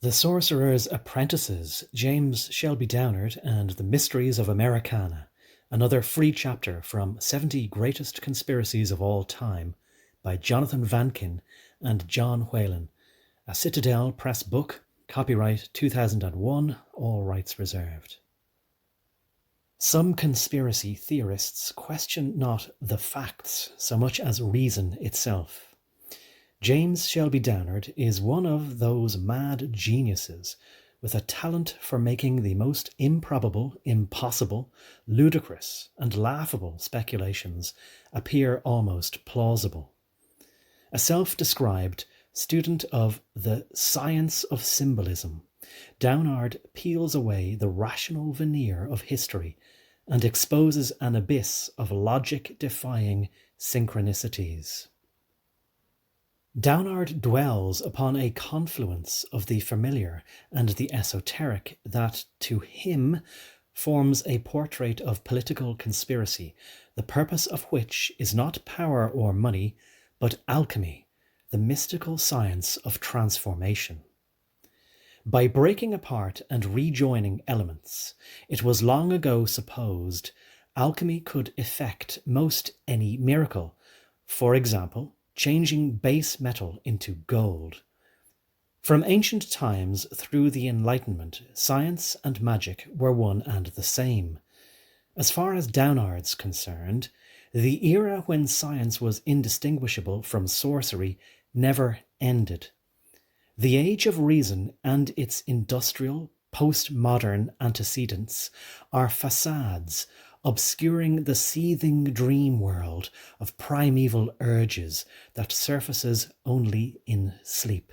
The Sorcerer's Apprentices, James Shelby Downard and the Mysteries of Americana, another free chapter from 70 Greatest Conspiracies of All Time by Jonathan Vankin and John Whalen, a Citadel Press book, copyright 2001, all rights reserved. Some conspiracy theorists question not the facts so much as reason itself. James Shelby Downard is one of those mad geniuses with a talent for making the most improbable, impossible, ludicrous, and laughable speculations appear almost plausible. A self-described student of the science of symbolism, Downard peels away the rational veneer of history and exposes an abyss of logic-defying synchronicities. Downard dwells upon a confluence of the familiar and the esoteric that, to him, forms a portrait of political conspiracy, the purpose of which is not power or money, but alchemy, the mystical science of transformation. By breaking apart and rejoining elements, it was long ago supposed alchemy could effect most any miracle, for example, changing base metal into gold. From ancient times through the Enlightenment, science and magic were one and the same. As far as Downard's concerned, the era when science was indistinguishable from sorcery never ended. The age of reason and its industrial, postmodern antecedents are facades obscuring the seething dream world of primeval urges that surfaces only in sleep.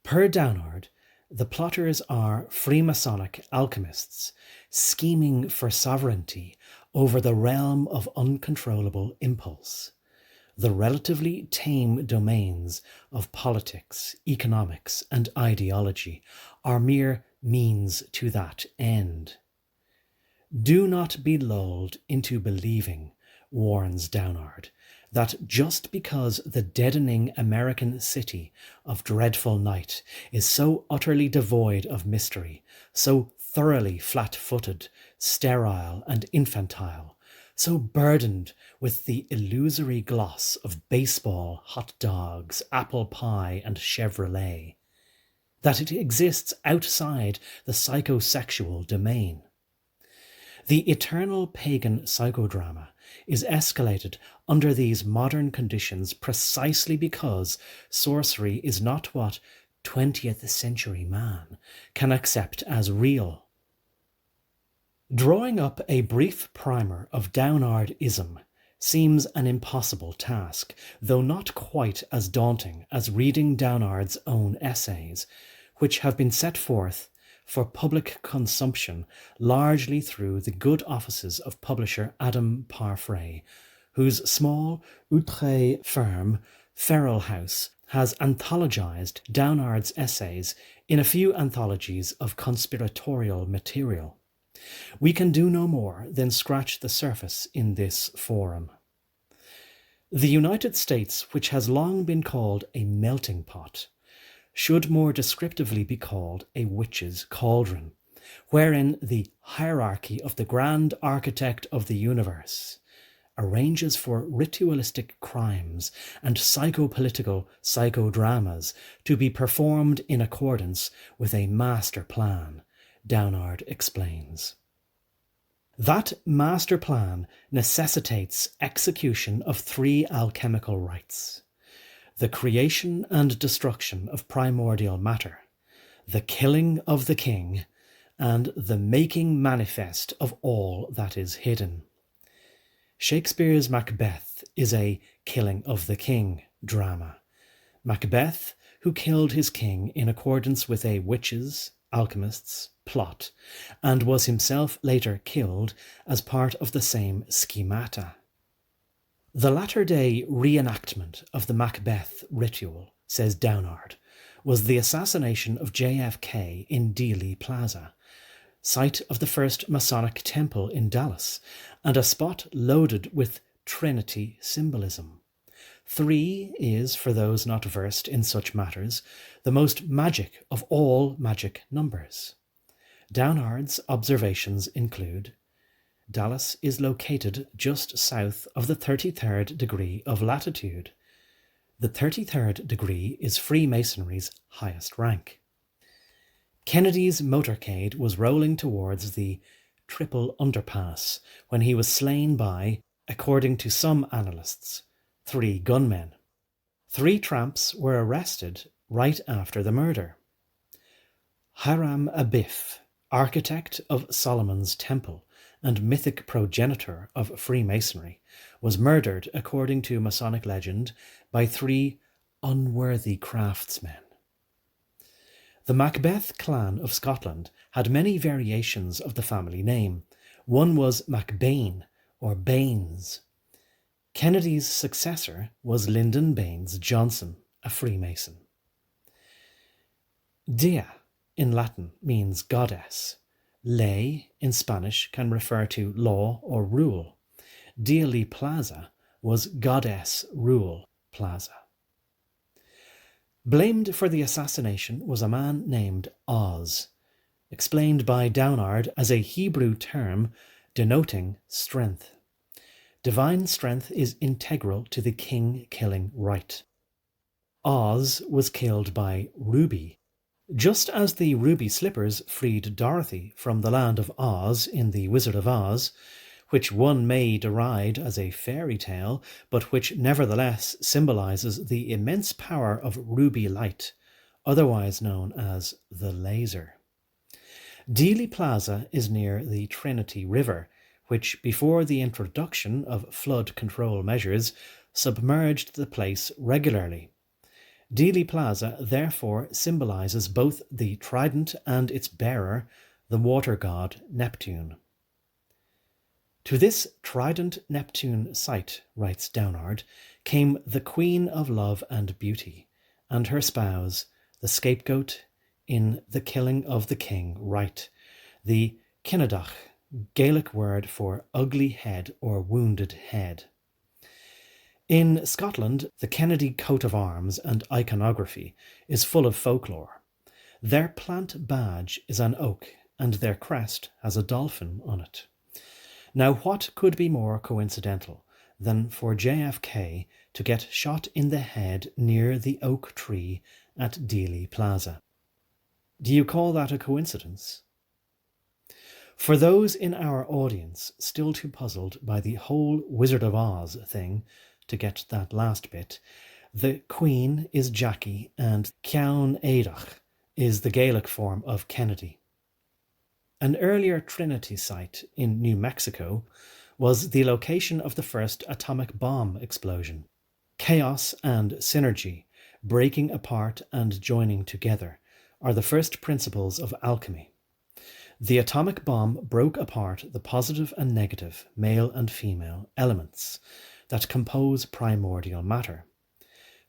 Per Downard, the plotters are Freemasonic alchemists scheming for sovereignty over the realm of uncontrollable impulse. The relatively tame domains of politics, economics, and ideology are mere means to that end. Do not be lulled into believing, warns Downard, that just because the deadening American city of dreadful night is so utterly devoid of mystery, so thoroughly flat-footed, sterile, and infantile, so burdened with the illusory gloss of baseball, hot dogs, apple pie, and Chevrolet, that it exists outside the psychosexual domain. The eternal pagan psychodrama is escalated under these modern conditions precisely because sorcery is not what 20th century man can accept as real. Drawing up a brief primer of Downardism seems an impossible task, though not quite as daunting as reading Downard's own essays, which have been set forth for public consumption largely through the good offices of publisher Adam Parfrey, whose small outre firm, Feral House, has anthologized Downard's essays in a few anthologies of conspiratorial material. We can do no more than scratch the surface in this forum. The United States, which has long been called a melting pot, should more descriptively be called a witch's cauldron, wherein the hierarchy of the grand architect of the universe arranges for ritualistic crimes and psychopolitical psychodramas to be performed in accordance with a master plan, Downard explains. That master plan necessitates execution of 3 alchemical rites: the creation and destruction of primordial matter, the killing of the king, and the making manifest of all that is hidden. Shakespeare's Macbeth is a killing of the king drama. Macbeth, who killed his king in accordance with a witch's, alchemist's, plot, and was himself later killed as part of the same schemata. The latter-day reenactment of the Macbeth ritual, says Downard, was the assassination of JFK in Dealey Plaza, site of the first Masonic temple in Dallas, and a spot loaded with Trinity symbolism. 3 is, for those not versed in such matters, the most magic of all magic numbers. Downard's observations include: Dallas is located just south of the 33rd degree of latitude. The 33rd degree is Freemasonry's highest rank. Kennedy's motorcade was rolling towards the Triple Underpass when he was slain by, according to some analysts, 3 gunmen. 3 tramps were arrested right after the murder. Hiram Abiff, architect of Solomon's Temple and mythic progenitor of Freemasonry, was murdered, according to Masonic legend, by 3 unworthy craftsmen. The Macbeth clan of Scotland had many variations of the family name. One was MacBain, or Baines. Kennedy's successor was Lyndon Baines Johnson, a Freemason. Dea in Latin means goddess. Ley in Spanish can refer to law or rule. Dealey Plaza was goddess rule plaza. Blamed for the assassination was a man named Oz, explained by Downard as a Hebrew term denoting strength. Divine strength is integral to the king-killing rite. Oz was killed by Ruby. Just as the ruby slippers freed Dorothy from the land of Oz in The Wizard of Oz, which one may deride as a fairy tale, but which nevertheless symbolises the immense power of ruby light, otherwise known as the laser. Dealey Plaza is near the Trinity River, which, before the introduction of flood control measures, submerged the place regularly. Dealey Plaza therefore symbolises both the trident and its bearer, the water god Neptune. To this trident Neptune site, writes Downard, came the Queen of Love and Beauty, and her spouse, the scapegoat, in the killing of the king rite, the Cinnadach, Gaelic word for ugly head or wounded head. In Scotland, the Kennedy coat of arms and iconography is full of folklore. Their plant badge is an oak, and their crest has a dolphin on it. Now, what could be more coincidental than for JFK to get shot in the head near the oak tree at Dealey Plaza? Do you call that a coincidence? For those in our audience still too puzzled by the whole Wizard of Oz thing, to get that last bit, the Queen is Jackie and Ceann Éadach is the Gaelic form of Kennedy. An earlier Trinity site in New Mexico was the location of the first atomic bomb explosion. Chaos and synergy, breaking apart and joining together, are the first principles of alchemy. The atomic bomb broke apart the positive and negative, male and female, elements that compose primordial matter.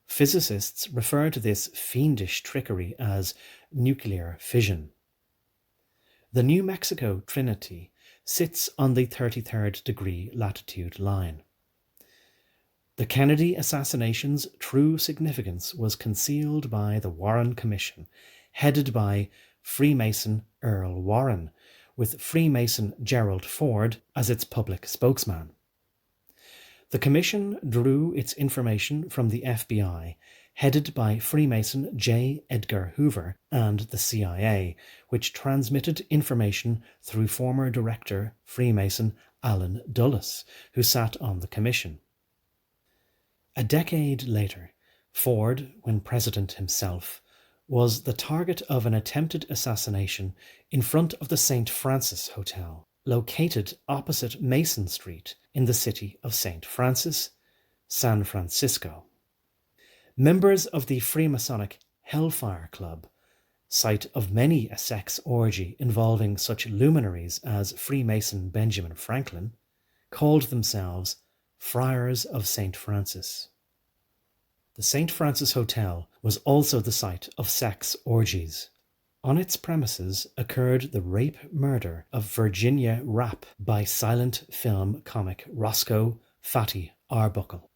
Physicists refer to this fiendish trickery as nuclear fission. The New Mexico Trinity sits on the 33rd degree latitude line. The Kennedy assassination's true significance was concealed by the Warren Commission, headed by Freemason Earl Warren, with Freemason Gerald Ford as its public spokesman. The Commission drew its information from the FBI, headed by Freemason J. Edgar Hoover and the CIA, which transmitted information through former Director Freemason Allen Dulles, who sat on the Commission. A decade later, Ford, when president himself, was the target of an attempted assassination in front of the St. Francis Hotel, located opposite Mason Street in the city of St. Francis, San Francisco. Members of the Freemasonic Hellfire Club, site of many a sex orgy involving such luminaries as Freemason Benjamin Franklin, called themselves Friars of St. Francis. The St. Francis Hotel was also the site of sex orgies. On its premises occurred the rape-murder of Virginia Rapp by silent film comic Roscoe Fatty Arbuckle.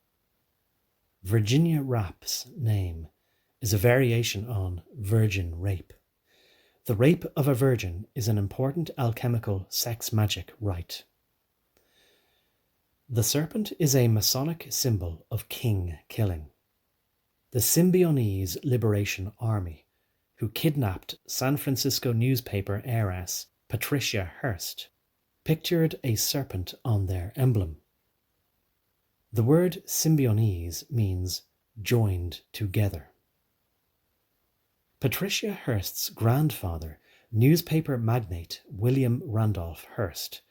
Virginia Rapp's name is a variation on virgin rape. The rape of a virgin is an important alchemical sex magic rite. The serpent is a Masonic symbol of king killing. The Symbionese Liberation Army, who kidnapped San Francisco newspaper heiress Patricia Hearst, pictured a serpent on their emblem. The word Symbionese means joined together. Patricia Hearst's grandfather, newspaper magnate William Randolph Hearst,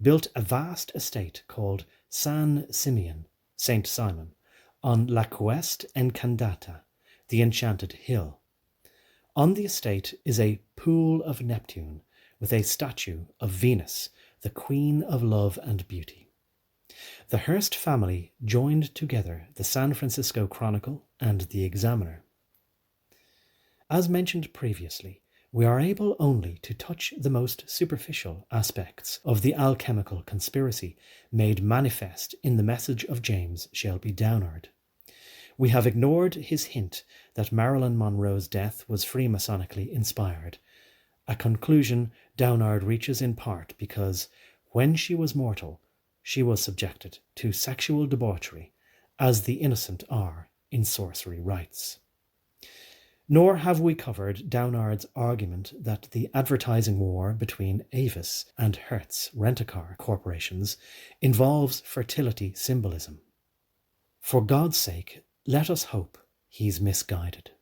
built a vast estate called San Simeon, Saint Simon, on La Cuesta Encantata, the Enchanted Hill. On the estate is a pool of Neptune with a statue of Venus, the Queen of Love and Beauty. The Hearst family joined together the San Francisco Chronicle and the Examiner. As mentioned previously, we are able only to touch the most superficial aspects of the alchemical conspiracy made manifest in the message of James Shelby Downard. We have ignored his hint that Marilyn Monroe's death was Freemasonically inspired, a conclusion Downard reaches in part because, when she was mortal, she was subjected to sexual debauchery, as the innocent are in sorcery rites. Nor have we covered Downard's argument that the advertising war between Avis and Hertz rent-a-car corporations involves fertility symbolism. For God's sake, let us hope he's misguided.